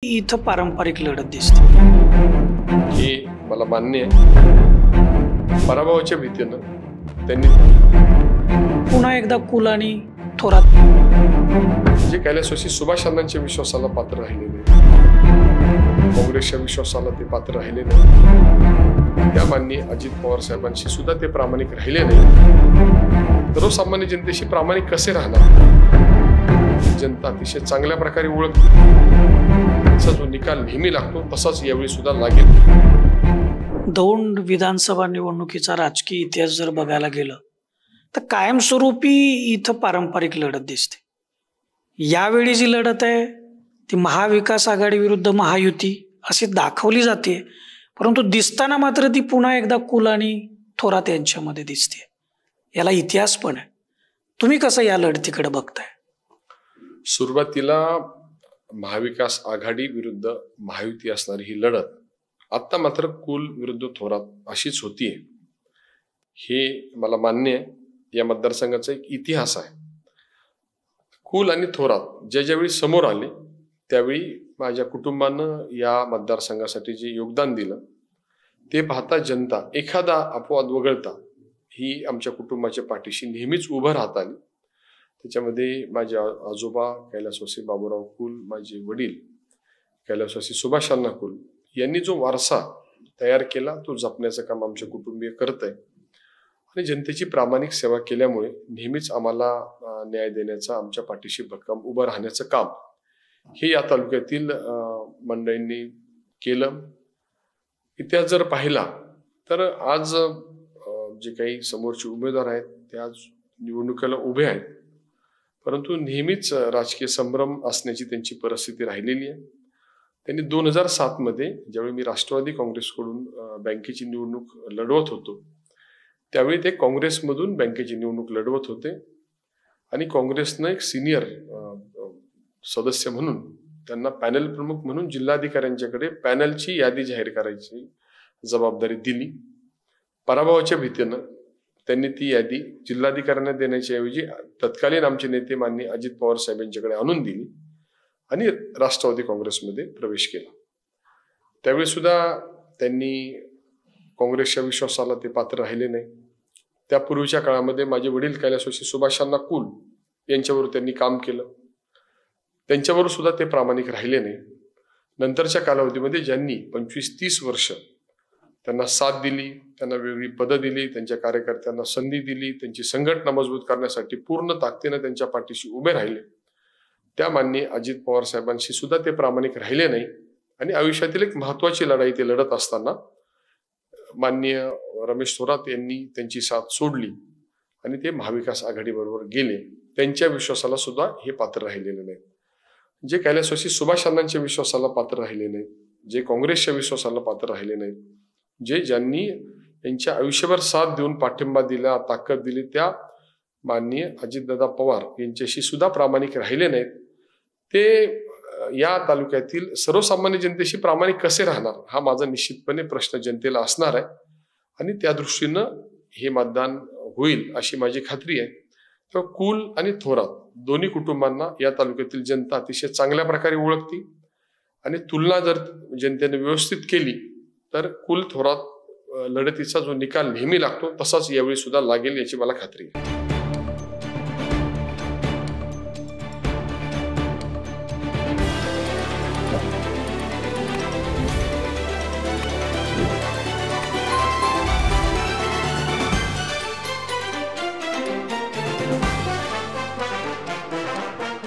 इथं पारंपरिक लढत दिसते. हे मला मान्य आहे. पराभवाच्या भीतीनं त्यांनी पुन्हा एकदा कुल आणि थोरात जे कैलासवासी सुभाष अण्णांच्या विश्वासाला पात्र राहिलेले, काँग्रेसच्या विश्वासाला ते पात्र राहिले नाही, त्या माननीय अजित पवार साहेबांशी सुद्धा ते प्रामाणिक राहिले नाही. सर्वसामान्य जनतेशी प्रामाणिक कसे राहणार? जनता अतिशय चांगल्या प्रकारे ओळखते. त्याचा जो निकाल नेहमी लागतो तसाच यावेळी सुद्धा लागेल. दौंड विधानसभा निवडणुकीचा राजकीय इतिहास जर बघायला गेलं तर कायमस्वरूपी इथं पारंपरिक लढत दिसते. यावेळी जी लढत आहे ती महाविकास आघाडी विरुद्ध महायुती अशी दाखवली जाते, परंतु दिसताना मात्र ती पुन्हा एकदा कुल आणि थोरात यांच्यामध्ये दिसते. याला इतिहास पण आहे. तुम्ही कसं या लढतीकडे बघताय? सुरुवातीला महाविकास आघाडी विरुद्ध महायुती असणारी ही लढत आता मात्र कुल विरुद्ध थोरात अशीच होतीये. हे मला मान्य आहे. या मतदारसंघाचा एक इतिहास आहे. कुल आणि थोरात ज्यावेळी समोर आले त्यावेळी माझ्या कुटुंबानं या मतदारसंघासाठी जे योगदान दिलं ते पाहता जनता एखादा अपवाद वगळता ही आमच्या कुटुंबाच्या पाठीशी नेहमीच उभं राहत आली. त्याच्यामध्ये माझे आजोबा कैलासवासी बाबूराव कुल, माझे वडील कैलासवासी सुभाष अण्णा कुल यांनी जो वारसा तयार केला तो जपण्याचं काम आमचे कुटुंबीय करत आहे. आणि जनतेची प्रामाणिक सेवा केल्यामुळे नेहमीच आम्हाला न्याय देण्याचं, आमच्या पाठीशी भक्कम उभं राहण्याचं काम हे या तालुक्यातील मंडळींनी केलं. इतिहास जर पाहिला तर आज जे काही समोरचे उमेदवार आहेत ते आज निवडणुकीला उभे आहेत, परंतु नेहमीच राजकीय संभ्रम असण्याची त्यांची परिस्थिती राहिलेली आहे. त्यांनी 2007 मध्ये ज्यावेळी मी राष्ट्रवादी काँग्रेसकडून बँकेची निवडणूक लढवत होतो त्यावेळी ते काँग्रेसमधून बँकेची निवडणूक लढवत होते आणि काँग्रेसनं एक सिनियर सदस्य म्हणून त्यांना पॅनल प्रमुख म्हणून जिल्हाधिकाऱ्यांच्याकडे पॅनलची यादी जाहीर करायची जबाबदारी दिली. पराभवाच्या भीतीनं त्यांनी ती यादी जिल्हाधिकाऱ्यांना देण्याच्या ऐवजी तत्कालीन आमचे नेते माननीय अजित पवार साहेब यांच्याकडे आणून दिली आणि राष्ट्रवादी काँग्रेसमध्ये प्रवेश केला. त्यावेळी सुद्धा त्यांनी काँग्रेसच्या विश्वासाला ते पात्र राहिले नाही. त्यापूर्वीच्या काळामध्ये माझे वडील कैलासवासी सुभाष अण्णा कुल यांच्यावर त्यांनी काम केलं, त्यांच्यावर सुद्धा ते प्रामाणिक राहिले नाही. नंतरच्या कालावधीमध्ये ज्यांनी 25-30 वर्ष त्यांना साथ दिली, त्यांना वेगळी पदं दिली, त्यांच्या कार्यकर्त्यांना संधी दिली, त्यांची संघटना मजबूत करण्यासाठी पूर्ण ताकदीनं त्यांच्या पाठीशी उभे राहिले, त्या माननीय अजित पवार साहेबांशी सुद्धा ते प्रामाणिक राहिले नाही. आणि आयुष्यातील एक महत्वाची लढाई ते लढत असताना माननीय रमेश थोरात यांनी त्यांची साथ सोडली आणि ते महाविकास आघाडी बरोबर गेले. त्यांच्या विश्वासाला सुद्धा हे पात्र राहिलेले नाही. जे कैलासवासी सुभाष अण्णांच्या विश्वासाला पात्र राहिले नाही, जे काँग्रेसच्या विश्वासाला पात्र राहिले नाही, ज्यांनी यांच्या आयुष्यभर साथ देऊन पाठिंबा दिला, ताकद दिली, त्या माननीय अजितदादा पवार यांच्याशी सुद्धा प्रामाणिक राहिले नाहीत, ते या तालुक्यातील सर्वसामान्य जनतेशी प्रामाणिक कसे राहणार हा माझा निश्चितपणे प्रश्न जनतेला असणार आहे. आणि त्या दृष्टीनं हे मतदान होईल अशी माझी खात्री आहे. तर कुल आणि थोरात दोन्ही कुटुंबांना या तालुक्यातील जनता अतिशय चांगल्या प्रकारे ओळखते आणि तुलना जर जनतेने व्यवस्थित केली तर कुल थोरात लढतीचा जो निकाल नेहमी लागतो तसाच यावेळी सुद्धा लागेल याची मला खात्री आहे.